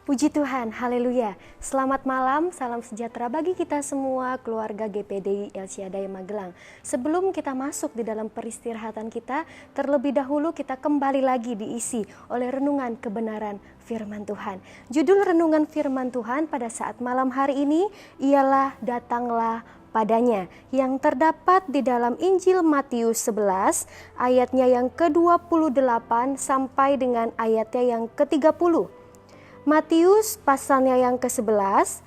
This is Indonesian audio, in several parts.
Puji Tuhan, haleluya. Selamat malam, salam sejahtera bagi kita semua keluarga GPDI El Shaddai Magelang. Sebelum kita masuk di dalam peristirahatan kita, terlebih dahulu kita kembali lagi diisi oleh renungan kebenaran firman Tuhan. Judul renungan firman Tuhan pada saat malam hari ini ialah Datanglah Padanya, yang terdapat di dalam Injil Matius 11 ayatnya yang ke-28 sampai dengan ayatnya yang ke-30. Matius pasalnya yang ke-11,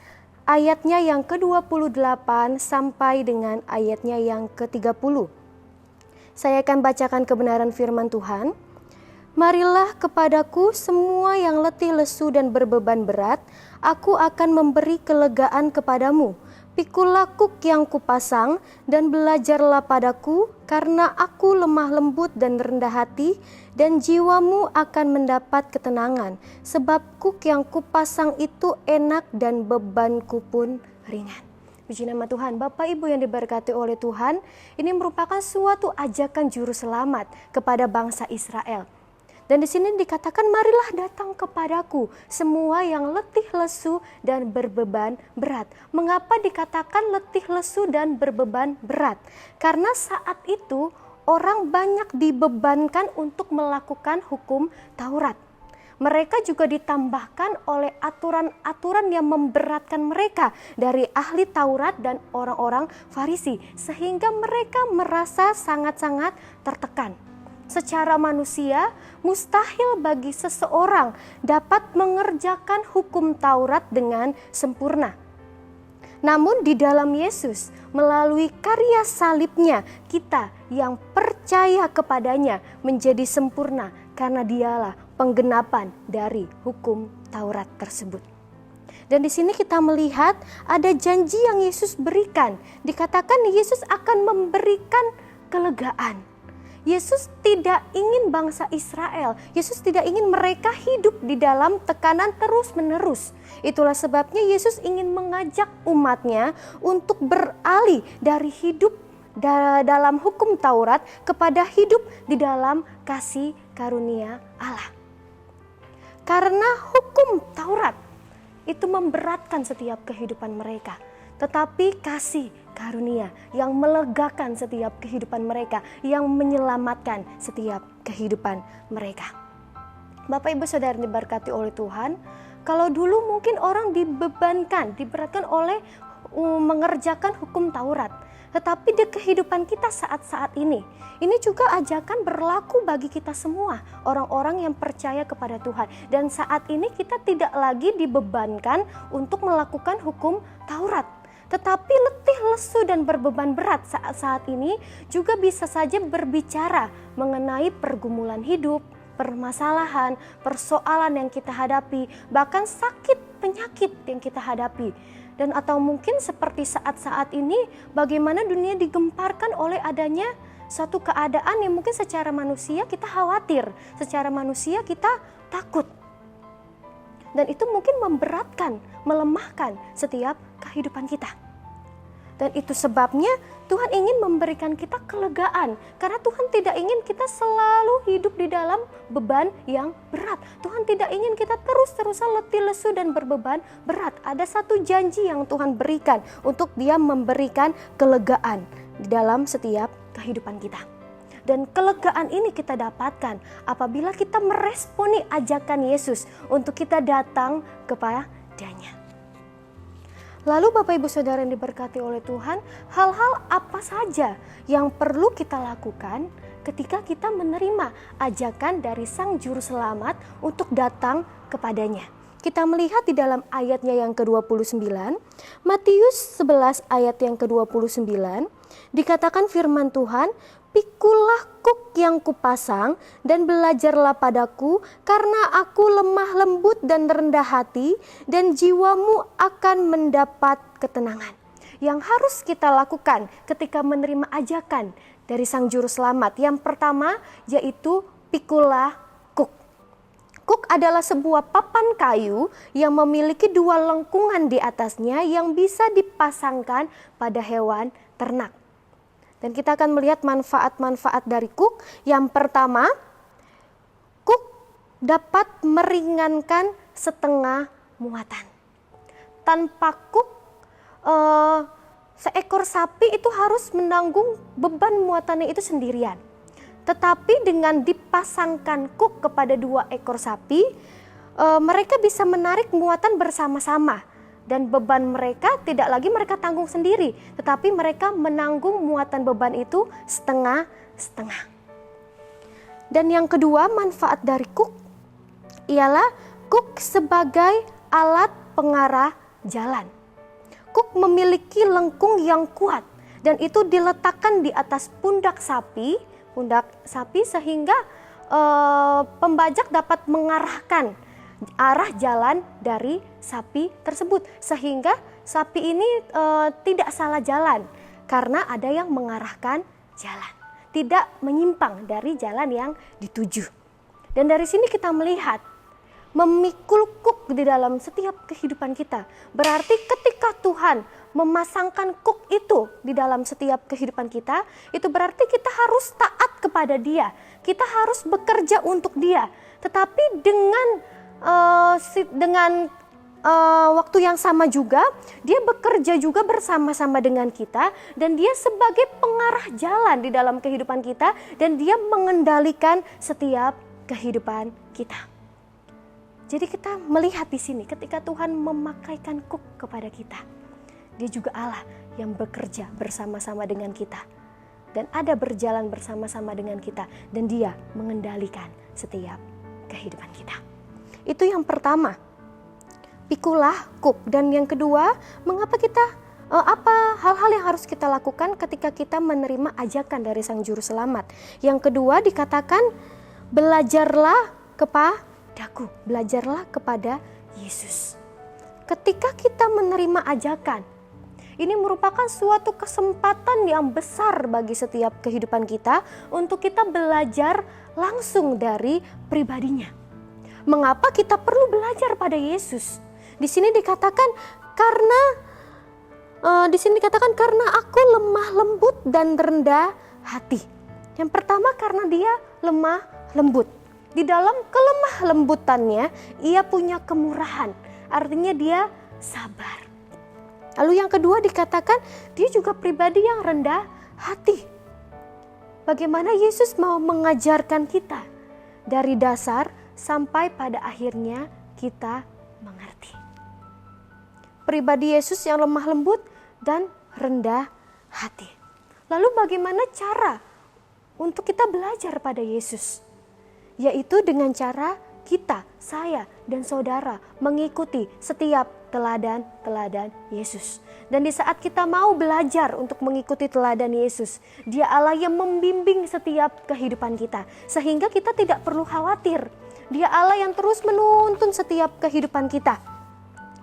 ayatnya yang ke-28 sampai dengan ayatnya yang ke-30. Saya akan bacakan kebenaran firman Tuhan. Marilah kepadaku semua yang letih lesu dan berbeban berat, aku akan memberi kelegaan kepadamu. Pikulah kuk yang kupasang dan belajarlah padaku, karena aku lemah lembut dan rendah hati, dan jiwamu akan mendapat ketenangan. Sebab kuk yang kupasang itu enak dan bebanku pun ringan. Puji nama Tuhan. Bapak Ibu yang diberkati oleh Tuhan, ini merupakan suatu ajakan juru selamat kepada bangsa Israel. Dan di sini dikatakan, marilah datang kepadaku semua yang letih lesu dan berbeban berat. Mengapa dikatakan letih lesu dan berbeban berat? Karena saat itu orang banyak dibebankan untuk melakukan hukum Taurat. Mereka juga ditambahkan oleh aturan-aturan yang memberatkan mereka dari ahli Taurat dan orang-orang Farisi, sehingga mereka merasa sangat-sangat tertekan. Secara manusia, mustahil bagi seseorang dapat mengerjakan hukum Taurat dengan sempurna. Namun di dalam Yesus, melalui karya salibnya, kita yang percaya kepadanya menjadi sempurna karena dialah penggenapan dari hukum Taurat tersebut. Dan di sini kita melihat ada janji yang Yesus berikan. Dikatakan Yesus akan memberikan kelegaan. Yesus tidak ingin bangsa Israel, Yesus tidak ingin mereka hidup di dalam tekanan terus-menerus. Itulah sebabnya Yesus ingin mengajak umatnya untuk beralih dari hidup dalam hukum Taurat kepada hidup di dalam kasih karunia Allah. Karena hukum Taurat itu memberatkan setiap kehidupan mereka, tetapi kasih karunia yang melegakan setiap kehidupan mereka, yang menyelamatkan setiap kehidupan mereka. Bapak Ibu Saudara diberkati oleh Tuhan, kalau dulu mungkin orang diberatkan oleh mengerjakan hukum Taurat, tetapi di kehidupan kita saat-saat ini juga ajakan berlaku bagi kita semua, orang-orang yang percaya kepada Tuhan. Dan saat ini kita tidak lagi dibebankan untuk melakukan hukum Taurat, tetapi letih lesu dan berbeban berat saat ini juga bisa saja berbicara mengenai pergumulan hidup, permasalahan, persoalan yang kita hadapi, bahkan sakit, penyakit yang kita hadapi. Dan atau mungkin seperti saat-saat ini, bagaimana dunia digemparkan oleh adanya satu keadaan yang mungkin secara manusia kita khawatir, secara manusia kita takut. Dan itu mungkin memberatkan, melemahkan setiap kehidupan kita. Dan itu sebabnya Tuhan ingin memberikan kita kelegaan. Karena Tuhan tidak ingin kita selalu hidup di dalam beban yang berat. Tuhan tidak ingin kita terus-terusan letih lesu dan berbeban berat. Ada satu janji yang Tuhan berikan untuk Dia memberikan kelegaan di dalam setiap kehidupan kita. Dan kelegaan ini kita dapatkan apabila kita meresponi ajakan Yesus untuk kita datang kepadanya. Lalu Bapak Ibu Saudara yang diberkati oleh Tuhan, hal-hal apa saja yang perlu kita lakukan ketika kita menerima ajakan dari Sang Juru Selamat untuk datang kepadanya? Kita melihat di dalam ayatnya yang ke-29, Matius 11 ayat yang ke-29, dikatakan firman Tuhan, pikulah kuk yang kupasang dan belajarlah padaku, karena aku lemah lembut dan rendah hati, dan jiwamu akan mendapat ketenangan. Yang harus kita lakukan ketika menerima ajakan dari Sang Juru Selamat, yang pertama yaitu pikulah kuk. Kuk adalah sebuah papan kayu yang memiliki dua lengkungan di atasnya yang bisa dipasangkan pada hewan ternak. Dan kita akan melihat manfaat-manfaat dari kuk. Yang pertama, kuk dapat meringankan setengah muatan. Tanpa kuk, seekor sapi itu harus menanggung beban muatannya itu sendirian. Tetapi dengan dipasangkan kuk kepada 2 ekor sapi, mereka bisa menarik muatan bersama-sama. Dan beban mereka tidak lagi mereka tanggung sendiri, tetapi mereka menanggung muatan beban itu setengah-setengah. Dan yang kedua, manfaat dari kuk ialah kuk sebagai alat pengarah jalan. Kuk memiliki lengkung yang kuat dan itu diletakkan di atas pundak sapi sehingga pembajak dapat mengarahkan arah jalan dari sapi tersebut, sehingga sapi ini tidak salah jalan karena ada yang mengarahkan jalan, tidak menyimpang dari jalan yang dituju. Dan dari sini kita melihat memikul kuk di dalam setiap kehidupan kita. Berarti ketika Tuhan memasangkan kuk itu di dalam setiap kehidupan kita, itu berarti kita harus taat kepada Dia. Kita harus bekerja untuk Dia. Tetapi dengan waktu yang sama juga, Dia bekerja juga bersama-sama dengan kita, dan Dia sebagai pengarah jalan di dalam kehidupan kita, dan Dia mengendalikan setiap kehidupan kita. Jadi kita melihat di sini ketika Tuhan memakaikan kuk kepada kita, Dia juga Allah yang bekerja bersama-sama dengan kita dan ada berjalan bersama-sama dengan kita, dan Dia mengendalikan setiap kehidupan kita. Itu yang pertama, pikulah kuk. Dan yang kedua, mengapa apa hal-hal yang harus kita lakukan ketika kita menerima ajakan dari Sang Juru Selamat. Yang kedua dikatakan, belajarlah kepada Yesus. Ketika kita menerima ajakan, ini merupakan suatu kesempatan yang besar bagi setiap kehidupan kita untuk kita belajar langsung dari pribadinya. Mengapa kita perlu belajar pada Yesus? Di sini dikatakan karena aku lemah lembut dan rendah hati. Yang pertama, karena Dia lemah lembut. Di dalam kelemah lembutannya, Ia punya kemurahan. Artinya Dia sabar. Lalu yang kedua dikatakan, Dia juga pribadi yang rendah hati. Bagaimana Yesus mau mengajarkan kita dari dasar sampai pada akhirnya kita mengerti. Pribadi Yesus yang lemah lembut dan rendah hati. Lalu bagaimana cara untuk kita belajar pada Yesus? Yaitu dengan cara kita, saya dan saudara mengikuti setiap teladan-teladan Yesus. Dan di saat kita mau belajar untuk mengikuti teladan Yesus, Dia Allah yang membimbing setiap kehidupan kita, sehingga kita tidak perlu khawatir. Dia Allah yang terus menuntun setiap kehidupan kita.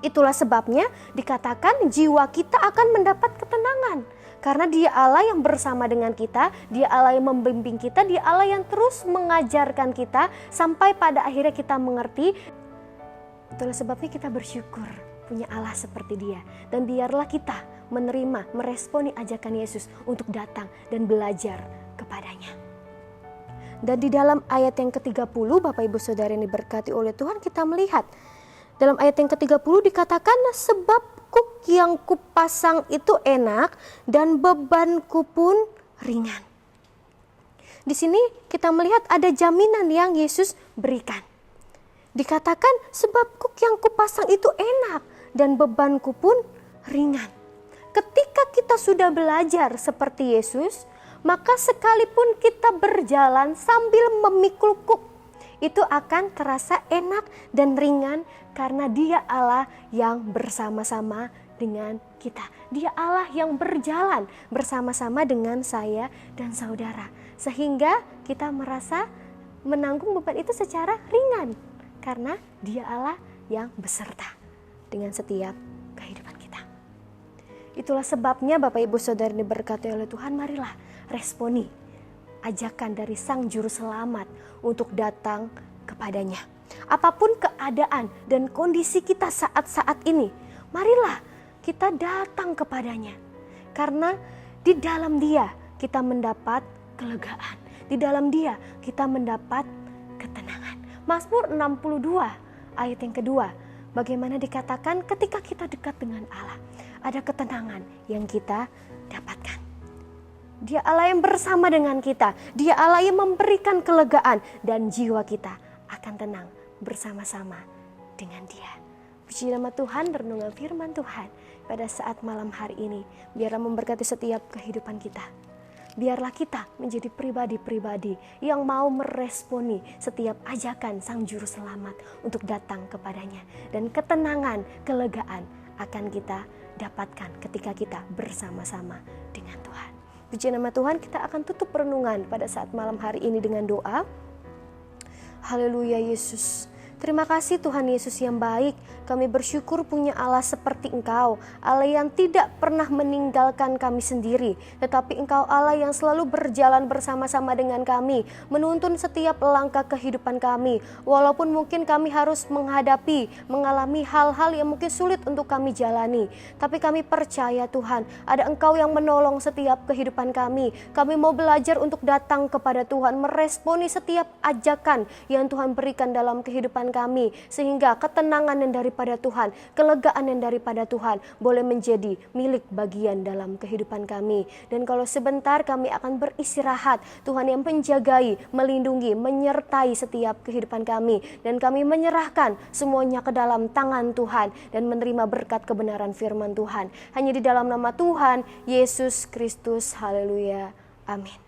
Itulah sebabnya dikatakan jiwa kita akan mendapat ketenangan. Karena Dia Allah yang bersama dengan kita, Dia Allah yang membimbing kita, Dia Allah yang terus mengajarkan kita sampai pada akhirnya kita mengerti. Itulah sebabnya kita bersyukur punya Allah seperti Dia. Dan biarlah kita menerima, meresponi ajakan Yesus untuk datang dan belajar kepadanya. Dan di dalam ayat yang ke-30, Bapak Ibu Saudara yang diberkati oleh Tuhan, kita melihat dalam ayat yang ke-30 dikatakan, sebab kuk yang kupasang itu enak dan bebanku pun ringan. Di sini kita melihat ada jaminan yang Yesus berikan. Dikatakan, sebab kuk yang kupasang itu enak dan bebanku pun ringan. Ketika kita sudah belajar seperti Yesus, maka sekalipun kita berjalan sambil memikul kuk, itu akan terasa enak dan ringan karena Dia Allah yang bersama-sama dengan kita. Dia Allah yang berjalan bersama-sama dengan saya dan saudara. Sehingga kita merasa menanggung beban itu secara ringan karena Dia Allah yang beserta dengan setiap kehidupan kita. Itulah sebabnya Bapak Ibu Saudara diberkati oleh Tuhan, marilah responi ajakan dari Sang Juru Selamat untuk datang kepadanya. Apapun keadaan dan kondisi kita saat-saat ini, marilah kita datang kepadanya. Karena di dalam Dia kita mendapat kelegaan. Di dalam Dia kita mendapat ketenangan. Mazmur 62 ayat yang kedua Bagaimana dikatakan ketika kita dekat dengan Allah, ada ketenangan yang kita dapatkan. Dia Allah yang bersama dengan kita. Dia Allah yang memberikan kelegaan dan jiwa kita akan tenang bersama-sama dengan Dia. Puji nama Tuhan, renungan firman Tuhan pada saat malam hari ini. Biarlah memberkati setiap kehidupan kita. Biarlah kita menjadi pribadi-pribadi yang mau meresponi setiap ajakan Sang Juru Selamat untuk datang kepadanya. Dan ketenangan, kelegaan akan kita dapatkan ketika kita bersama-sama dengan Tuhan. Puji nama Tuhan, kita akan tutup renungan pada saat malam hari ini dengan doa. Haleluya Yesus. Terima kasih Tuhan Yesus yang baik. Kami bersyukur punya Allah seperti Engkau, Allah yang tidak pernah meninggalkan kami sendiri, tetapi Engkau Allah yang selalu berjalan bersama-sama dengan kami, menuntun setiap langkah kehidupan kami. Walaupun mungkin kami harus mengalami hal-hal yang mungkin sulit untuk kami jalani, tapi kami percaya Tuhan, ada Engkau yang menolong setiap kehidupan kami. Kami mau belajar untuk datang kepada Tuhan, meresponi setiap ajakan yang Tuhan berikan dalam kehidupan kami, sehingga ketenangan yang daripada Tuhan, kelegaan yang daripada Tuhan boleh menjadi milik bagian dalam kehidupan kami. Dan kalau sebentar kami akan beristirahat, Tuhan yang menjagai, melindungi, menyertai setiap kehidupan kami, dan kami menyerahkan semuanya ke dalam tangan Tuhan dan menerima berkat kebenaran firman Tuhan hanya di dalam nama Tuhan Yesus Kristus. Haleluya, amin.